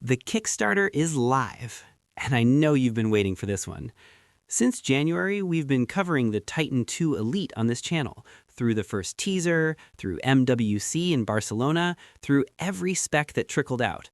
The Kickstarter is live, and I know you've been waiting for this one. Since January, we've been covering the Titan II Elite on this channel, through the first teaser, through MWC in Barcelona, through every spec that trickled out.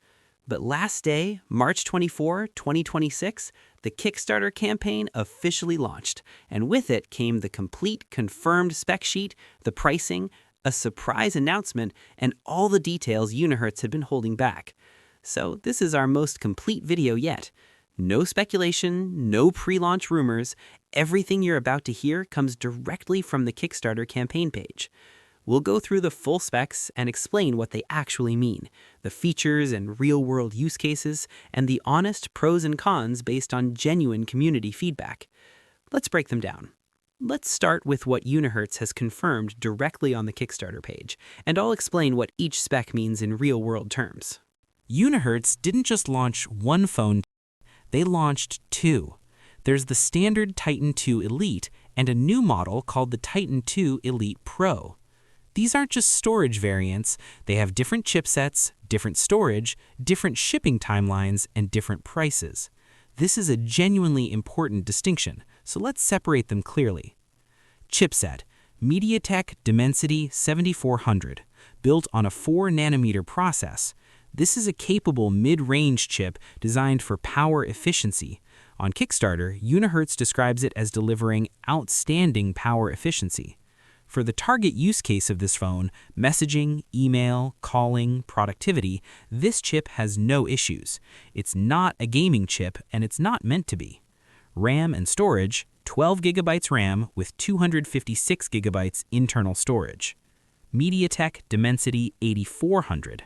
But last day, March 24, 2026, the Kickstarter campaign officially launched, and with it came the complete confirmed spec sheet, the pricing, a surprise announcement, and all the details Unihertz had been holding back. So this is our most complete video yet. No speculation, no pre-launch rumors. Everything you're about to hear comes directly from the Kickstarter campaign page. We'll go through the full specs and explain what they actually mean, the features and real-world use cases, and the honest pros and cons based on genuine community feedback. Let's break them down. Let's start with what Unihertz has confirmed directly on the Kickstarter page, and I'll explain what each spec means in real-world terms. Unihertz didn't just launch one phone, they launched two. There's the standard Titan II Elite and a new model called the Titan II Elite Pro. These aren't just storage variants, they have different chipsets, different storage, different shipping timelines, and different prices. This is a genuinely important distinction, so let's separate them clearly. Chipset: MediaTek Dimensity 7400, built on a 4nm process. This is a capable mid-range chip designed for power efficiency. On Kickstarter, Unihertz describes it as delivering outstanding power efficiency. For the target use case of this phone, messaging, email, calling, productivity, this chip has no issues. It's not a gaming chip, and it's not meant to be. RAM and storage: 12 GB RAM with 256 GB internal storage. MediaTek Dimensity 8400.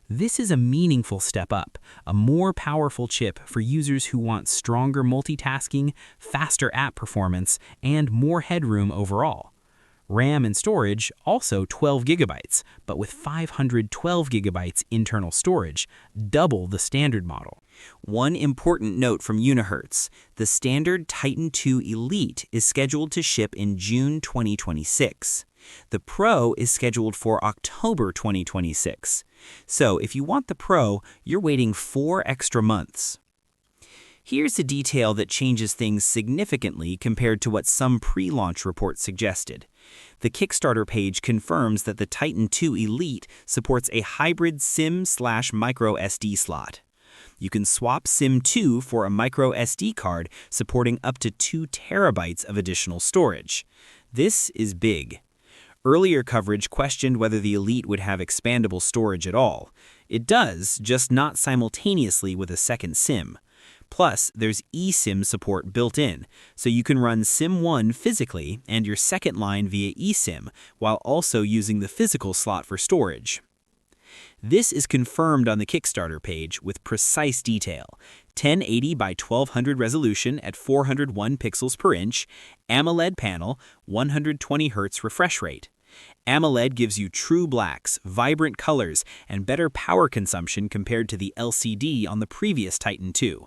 This is a meaningful step up, a more powerful chip for users who want stronger multitasking, faster app performance, and more headroom overall. RAM and storage also 12 GB, but with 512 GB internal storage, double the standard model. One important note from Unihertz: the standard Titan II Elite is scheduled to ship in June 2026. The Pro is scheduled for October 2026. So if you want the Pro, you're waiting 4 extra months. Here's a detail that changes things significantly compared to what some pre-launch reports suggested. The Kickstarter page confirms that the Titan II Elite supports a hybrid SIM/microSD slot. You can swap SIM 2 for a microSD card supporting up to 2 TB of additional storage. This is big. Earlier coverage questioned whether the Elite would have expandable storage at all. It does, just not simultaneously with a second SIM. Plus, there's eSIM support built in, so you can run SIM 1 physically and your second line via eSIM, while also using the physical slot for storage. This is confirmed on the Kickstarter page with precise detail: 1080 by 1200 resolution at 401 pixels per inch, AMOLED panel, 120 Hz refresh rate. AMOLED gives you true blacks, vibrant colors, and better power consumption compared to the LCD on the previous Titan II.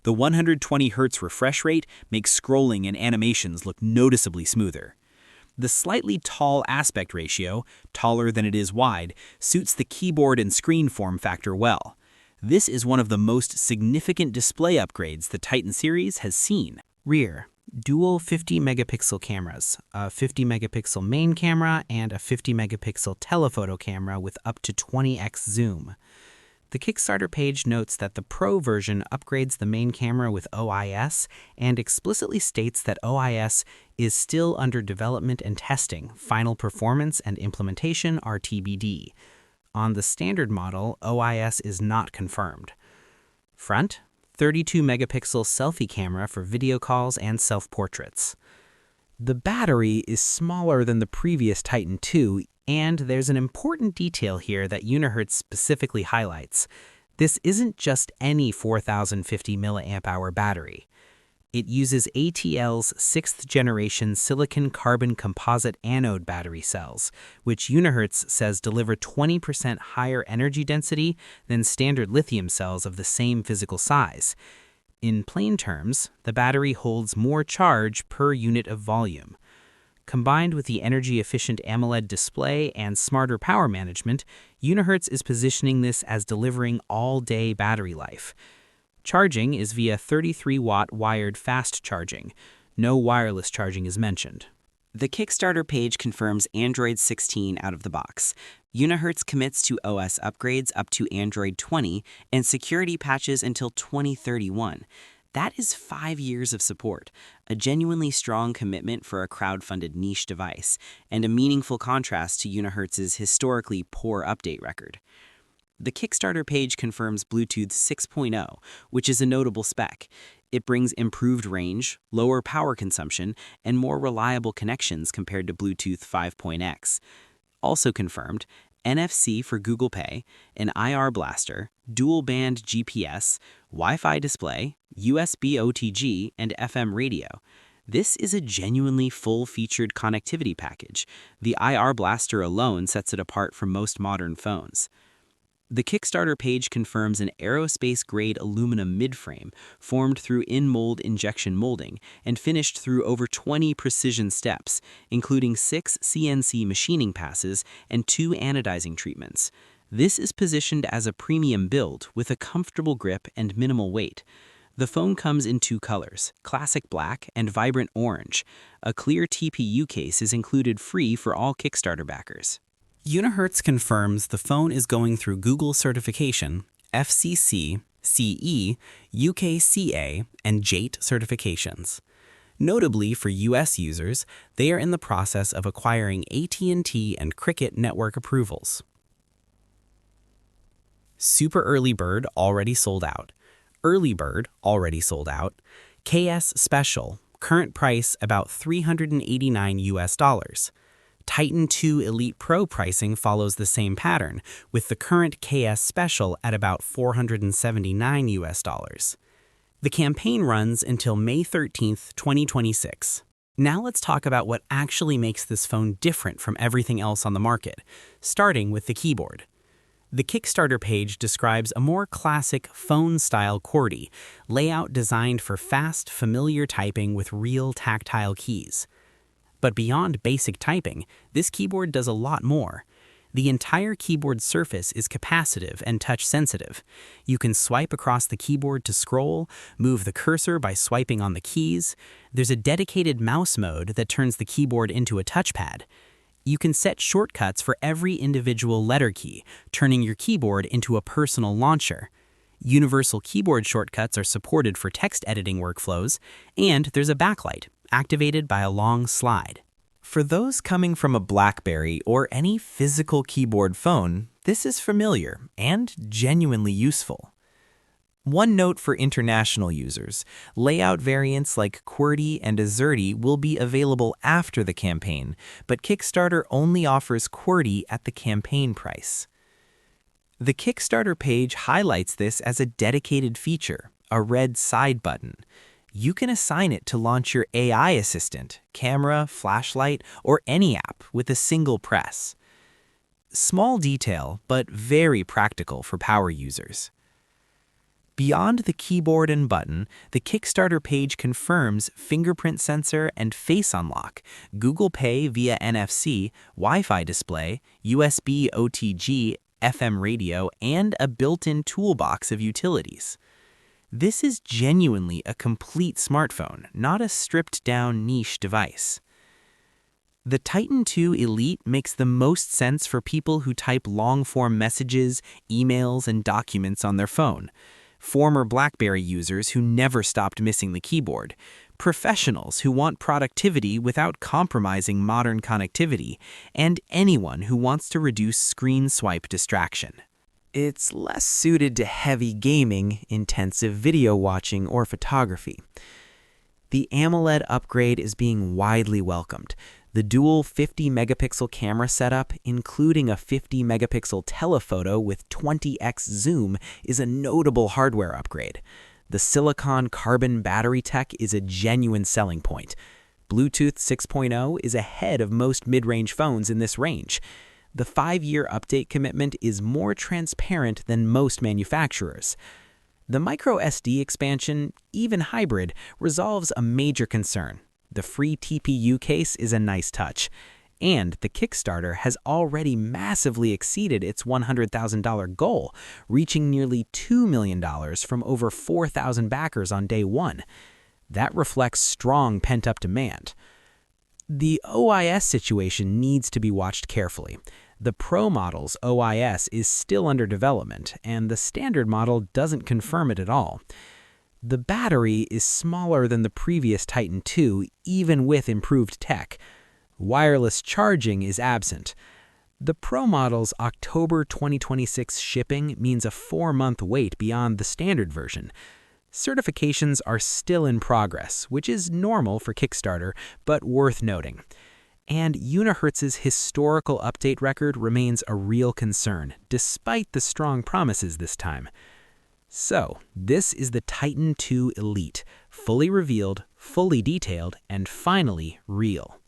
The 120 Hz refresh rate makes scrolling and animations look noticeably smoother. The slightly tall aspect ratio, taller than it is wide, suits the keyboard and screen form factor well. This is one of the most significant display upgrades the Titan series has seen. Rear: dual 50-megapixel cameras, a 50-megapixel main camera, and a 50-megapixel telephoto camera with up to 20x zoom. The Kickstarter page notes that the Pro version upgrades the main camera with OIS and explicitly states that OIS is still under development and testing. Final performance and implementation are TBD. On the standard model, OIS is not confirmed. Front: 32-megapixel selfie camera for video calls and self-portraits. The battery is smaller than the previous Titan II, and there's an important detail here that Unihertz specifically highlights. This isn't just any 4050 mAh battery. It uses ATL's 6th generation silicon carbon composite anode battery cells, which Unihertz says deliver 20% higher energy density than standard lithium cells of the same physical size. In plain terms, the battery holds more charge per unit of volume. Combined with the energy-efficient AMOLED display and smarter power management, Unihertz is positioning this as delivering all-day battery life. Charging is via 33-watt wired fast charging. No wireless charging is mentioned. The Kickstarter page confirms Android 16 out of the box. Unihertz commits to OS upgrades up to Android 20 and security patches until 2031. That is 5 years of support, a genuinely strong commitment for a crowd-funded niche device, and a meaningful contrast to Unihertz's historically poor update record. The Kickstarter page confirms Bluetooth 6.0, which is a notable spec. It brings improved range, lower power consumption, and more reliable connections compared to Bluetooth 5.x. Also confirmed, NFC for Google Pay, an IR blaster, dual-band GPS, Wi-Fi display, USB OTG, and FM radio. This is a genuinely full-featured connectivity package. The IR blaster alone sets it apart from most modern phones. The Kickstarter page confirms an aerospace-grade aluminum midframe formed through in-mold injection molding and finished through over 20 precision steps, including 6 CNC machining passes and 2 anodizing treatments. This is positioned as a premium build with a comfortable grip and minimal weight. The phone comes in 2 colors, classic black and vibrant orange. A clear TPU case is included free for all Kickstarter backers. Unihertz confirms the phone is going through Google certification, FCC, CE, UKCA, and JATE certifications. Notably for US users, they are in the process of acquiring AT&T and Cricket network approvals. Super Early Bird already sold out. Early Bird already sold out. KS Special, current price about $389 US. Titan 2 Elite Pro pricing follows the same pattern, with the current KS Special at about $479 US. The campaign runs until May 13, 2026. Now let's talk about what actually makes this phone different from everything else on the market, starting with the keyboard. The Kickstarter page describes a more classic phone-style QWERTY, layout designed for fast, familiar typing with real tactile keys. But beyond basic typing, this keyboard does a lot more. The entire keyboard surface is capacitive and touch-sensitive. You can swipe across the keyboard to scroll, move the cursor by swiping on the keys. There's a dedicated mouse mode that turns the keyboard into a touchpad. You can set shortcuts for every individual letter key, turning your keyboard into a personal launcher. Universal keyboard shortcuts are supported for text editing workflows, and there's a backlight, activated by a long slide. For those coming from a BlackBerry or any physical keyboard phone, this is familiar and genuinely useful. One note for international users, layout variants like QWERTY and AZERTY will be available after the campaign, but Kickstarter only offers QWERTY at the campaign price. The Kickstarter page highlights this as a dedicated feature, a red side button. You can assign it to launch your AI assistant, camera, flashlight, or any app with a single press. Small detail, but very practical for power users. Beyond the keyboard and button, the Kickstarter page confirms fingerprint sensor and face unlock, Google Pay via NFC, Wi-Fi display, USB OTG, FM radio, and a built-in toolbox of utilities. This is genuinely a complete smartphone, not a stripped-down niche device. The Titan 2 Elite makes the most sense for people who type long-form messages, emails, and documents on their phone. Former BlackBerry users who never stopped missing the keyboard, professionals who want productivity without compromising modern connectivity, and anyone who wants to reduce screen swipe distraction. It's less suited to heavy gaming, intensive video watching, or photography. The AMOLED upgrade is being widely welcomed. The dual 50-megapixel camera setup, including a 50-megapixel telephoto with 20x zoom, is a notable hardware upgrade. The silicon carbon battery tech is a genuine selling point. Bluetooth 6.0 is ahead of most mid-range phones in this range. The 5-year update commitment is more transparent than most manufacturers. The microSD expansion, even hybrid, resolves a major concern. The free TPU case is a nice touch. And the Kickstarter has already massively exceeded its $100,000 goal, reaching nearly $2 million from over 4,000 backers on day one. That reflects strong pent-up demand. The OIS situation needs to be watched carefully. The Pro model's OIS is still under development, and the standard model doesn't confirm it at all. The battery is smaller than the previous Titan II, even with improved tech. Wireless charging is absent. The Pro model's October 2026 shipping means a 4-month wait beyond the standard version. Certifications are still in progress, which is normal for Kickstarter, but worth noting. And Unihertz's historical update record remains a real concern, despite the strong promises this time. So, this is the Titan II Elite, fully revealed, fully detailed, and finally real.